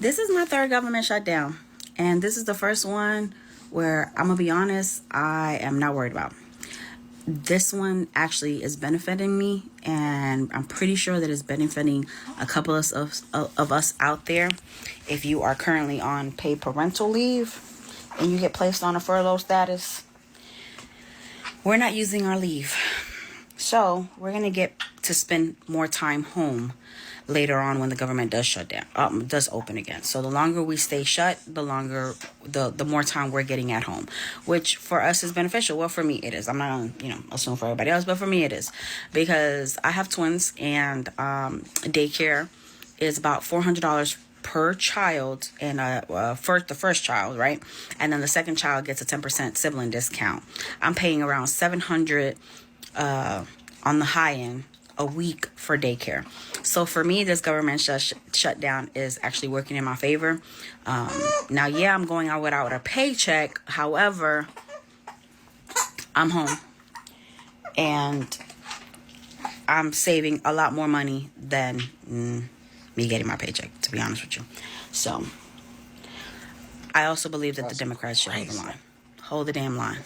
This is my third government shutdown, and this is the first one where I'm gonna be honest, I am not worried about. This one actually is benefiting me, and I'm pretty sure that it's benefiting a couple of us out there. If you are currently on paid parental leave and you get placed on a furlough status, we're not using our leave. So we're going to get to spend more time home later on when the government does shut down, does open again. So the longer we stay shut, the more time we're getting at home, which for us is beneficial. Well, for me it is. I'm not going to, assume for everybody else, but for me it is, because I have twins, and daycare is about $400 per child, and for the first child, right? And then the second child gets a 10% sibling discount. I'm paying around 700 on the high end a week for daycare. So for me, this government shutdown is actually working in my favor. Now, yeah, I'm going out without a paycheck. However, I'm home, and I'm saving a lot more money than me getting my paycheck, to be honest with you. So I also believe that the Democrats should hold the line. Hold the damn line.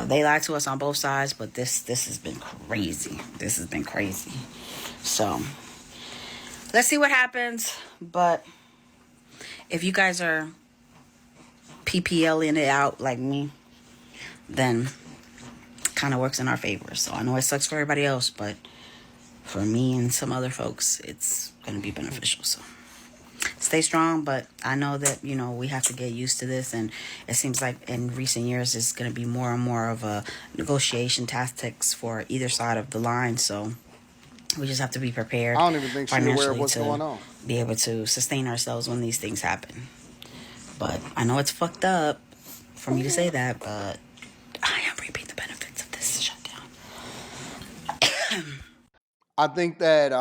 They lied to us on both sides, but this has been crazy. This has been crazy. So let's see what happens. But if you guys are PPLing it out like me, then it kind of works in our favor. So I know it sucks for everybody else, but for me and some other folks, it's going to be beneficial. So stay strong, but I know that, we have to get used to this, and it seems like in recent years it's going to be more and more of a negotiation tactics for either side of the line. So we just have to be prepared. I don't even think she's aware of what's going on. Be able to sustain ourselves when these things happen. But I know it's fucked up for me to say that, but I am reaping the benefits of this shutdown. I think that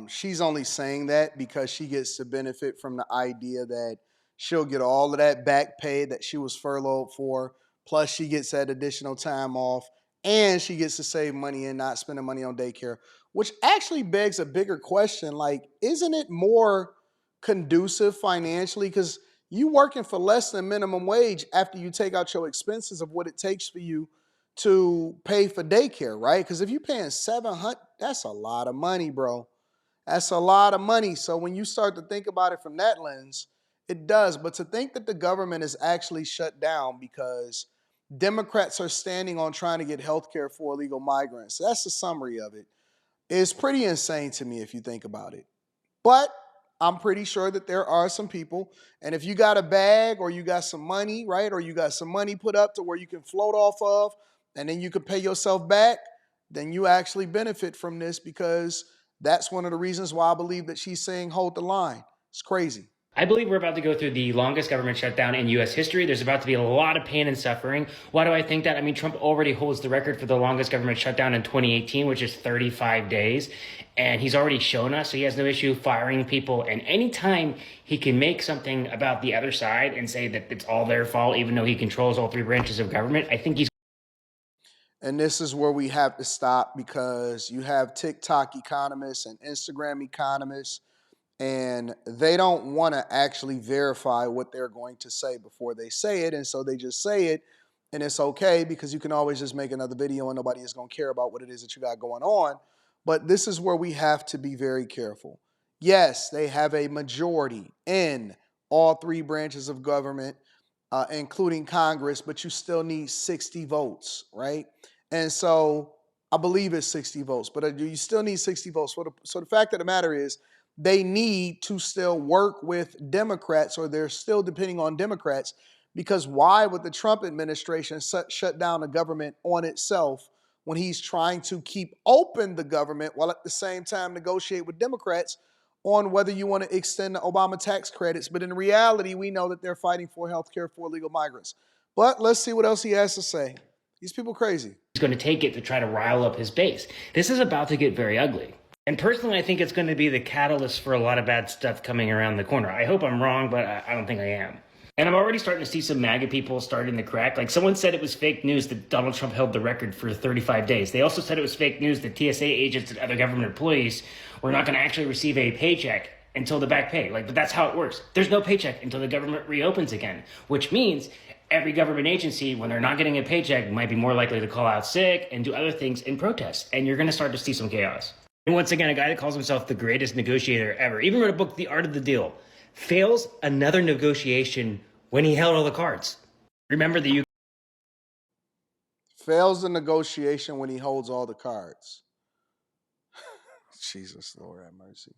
she's only saying that because she gets to benefit from the idea that she'll get all of that back pay that she was furloughed for, plus she gets that additional time off, and she gets to save money and not spending money on daycare, which actually begs a bigger question. Like, isn't it more conducive financially? Because you working for less than minimum wage after you take out your expenses of what it takes for you to pay for daycare, right? Because if you're paying 700, that's a lot of money, bro. That's a lot of money. So when you start to think about it from that lens, it does. But to think that the government is actually shut down because Democrats are standing on trying to get health care for illegal migrants, that's the summary of it. It's pretty insane to me if you think about it. But I'm pretty sure that there are some people, and if you got a bag or you got some money, right, or you got some money put up to where you can float off of, and then you can pay yourself back, then you actually benefit from this, because that's one of the reasons why I believe that she's saying hold the line. It's crazy. I believe we're about to go through the longest government shutdown in U.S. history. There's about to be a lot of pain and suffering. Why do I think that? I mean, Trump already holds the record for the longest government shutdown in 2018, which is 35 days. And he's already shown us, so he has no issue firing people. And anytime he can make something about the other side and say that it's all their fault, even though he controls all three branches of government, I think he's. And this is where we have to stop, because you have TikTok economists and Instagram economists, and they don't want to actually verify what they're going to say before they say it. And so they just say it, and it's okay because you can always just make another video and nobody is going to care about what it is that you got going on. But this is where we have to be very careful. Yes, they have a majority in all three branches of government, including Congress, but you still need 60 votes, right? And so I believe it's 60 votes, but you still need 60 votes. So the fact of the matter is, they need to still work with Democrats, or they're still depending on Democrats, because why would the Trump administration shut down the government on itself when he's trying to keep open the government while at the same time negotiate with Democrats on whether you want to extend the Obama tax credits? But in reality, we know that they're fighting for health care for illegal migrants. But let's see what else he has to say. These people crazy. He's going to take it to try to rile up his base. This is about to get very ugly. And personally, I think it's going to be the catalyst for a lot of bad stuff coming around the corner. I hope I'm wrong, but I don't think I am. And I'm already starting to see some MAGA people starting to crack. Like, someone said it was fake news that Donald Trump held the record for 35 days. They also said it was fake news that TSA agents and other government employees were not going to actually receive a paycheck until the back pay. Like, but that's how it works. There's no paycheck until the government reopens again, which means every government agency, when they're not getting a paycheck, might be more likely to call out sick and do other things in protest. And you're going to start to see some chaos. And once again, a guy that calls himself the greatest negotiator ever, even wrote a book, The Art of the Deal, fails another negotiation when he held all the cards. Remember the Fails the negotiation when he holds all the cards. Jesus, Lord have mercy.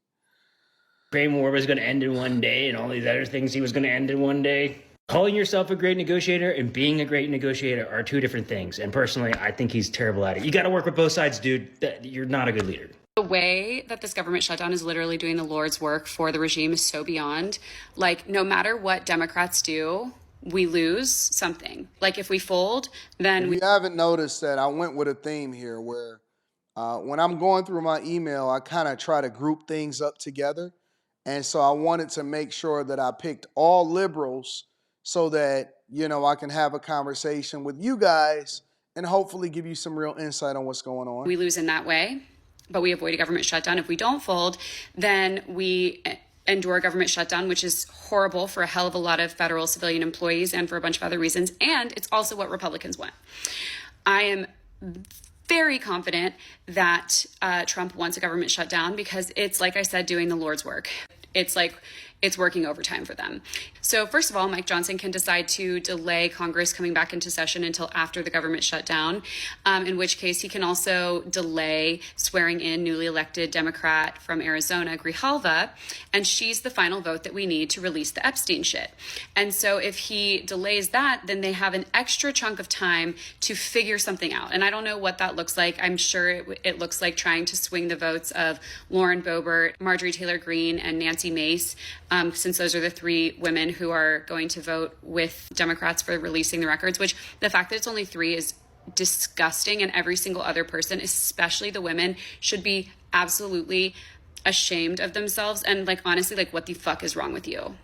Ukraine war was going to end in one day, and all these other things he was going to end in one day. Calling yourself a great negotiator and being a great negotiator are two different things. And personally, I think he's terrible at it. You got to work with both sides, dude. You're not a good leader. The way that this government shutdown is literally doing the Lord's work for the regime is so beyond. Like, no matter what Democrats do, we lose something. Like, if we fold, then we... You haven't noticed that I went with a theme here where when I'm going through my email, I kind of try to group things up together. And so I wanted to make sure that I picked all liberals so that, you know, I can have a conversation with you guys and hopefully give you some real insight on what's going on. We lose in that way, but we avoid a government shutdown. If we don't fold, then we endure a government shutdown, which is horrible for a hell of a lot of federal civilian employees and for a bunch of other reasons. And it's also what Republicans want. I am very confident that Trump wants a government shutdown because it's, like I said, doing the Lord's work. It's like it's working overtime for them. So first of all, Mike Johnson can decide to delay Congress coming back into session until after the government shutdown, in which case he can also delay swearing in newly elected Democrat from Arizona, Grijalva, and she's the final vote that we need to release the Epstein shit. And so if he delays that, then they have an extra chunk of time to figure something out. And I don't know what that looks like. I'm sure it looks like trying to swing the votes of Lauren Boebert, Marjorie Taylor Greene, and Nancy Mace, since those are the three women who are going to vote with Democrats for releasing the records, which the fact that it's only three is disgusting. And every single other person, especially the women, should be absolutely ashamed of themselves. And like, honestly, like, what the fuck is wrong with you?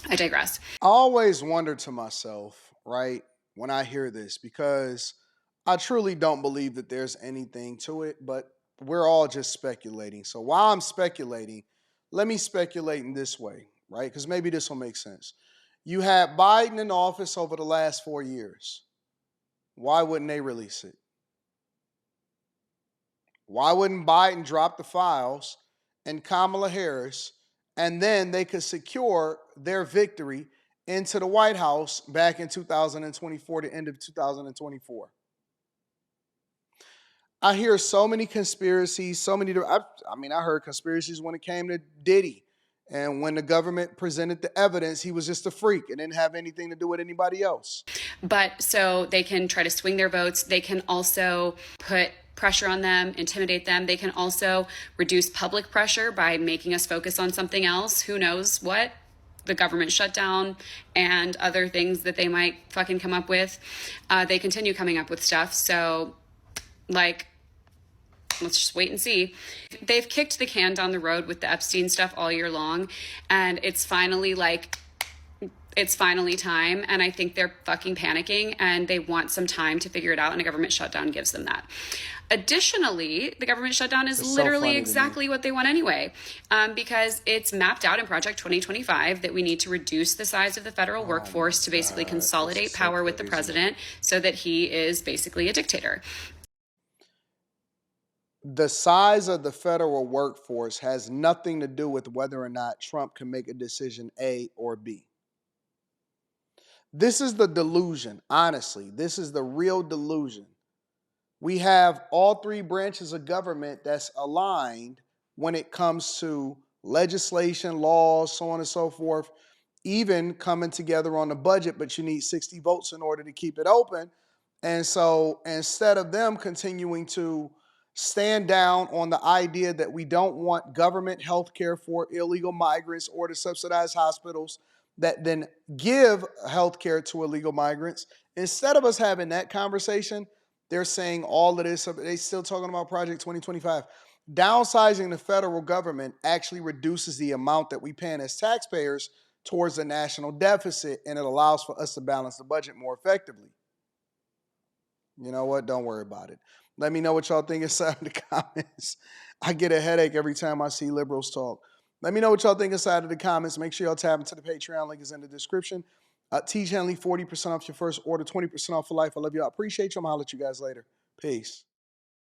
I digress. I always wonder to myself, right, when I hear this, because I truly don't believe that there's anything to it, but we're all just speculating. So while I'm speculating, let me speculate in this way, right? Because maybe this will make sense. You had Biden in office over the last 4 years. Why wouldn't they release it? Why wouldn't Biden drop the files and Kamala Harris, and then they could secure their victory into the White House back in 2024, the end of 2024? I hear so many conspiracies, so many. I heard conspiracies when it came to Diddy. And when the government presented the evidence, he was just a freak and didn't have anything to do with anybody else. But so they can try to swing their votes. They can also put pressure on them, intimidate them. They can also reduce public pressure by making us focus on something else. Who knows what? The government shutdown and other things that they might fucking come up with. They continue coming up with stuff. So, like, let's just wait and see. They've kicked the can down the road with the Epstein stuff all year long, and it's finally time. And I think they're fucking panicking and they want some time to figure it out, and a government shutdown gives them that. Additionally, the government shutdown is literally exactly what they want anyway, because it's mapped out in Project 2025 that we need to reduce the size of the federal workforce to basically consolidate power with the president so that he is basically a dictator. The size of the federal workforce has nothing to do with whether or not Trump can make a decision A or B. This is the delusion, honestly. This is the real delusion. We have all three branches of government that's aligned when it comes to legislation, laws, so on and so forth, even coming together on the budget, but you need 60 votes in order to keep it open. And so instead of them continuing to stand down on the idea that we don't want government health care for illegal migrants or to subsidize hospitals that then give health care to illegal migrants, instead of us having that conversation, they're saying all of this. They're still talking about Project 2025. Downsizing the federal government actually reduces the amount that we pay as taxpayers towards the national deficit, and it allows for us to balance the budget more effectively. You know what? Don't worry about it. Let me know what y'all think inside the comments. I get a headache every time I see liberals talk. Let me know what y'all think inside of the comments. Make sure y'all tap into the Patreon. Link is in the description. Teach Henley, 40% off your first order, 20% off for life. I love y'all. Appreciate you. I'm going to holler at you guys later. Peace.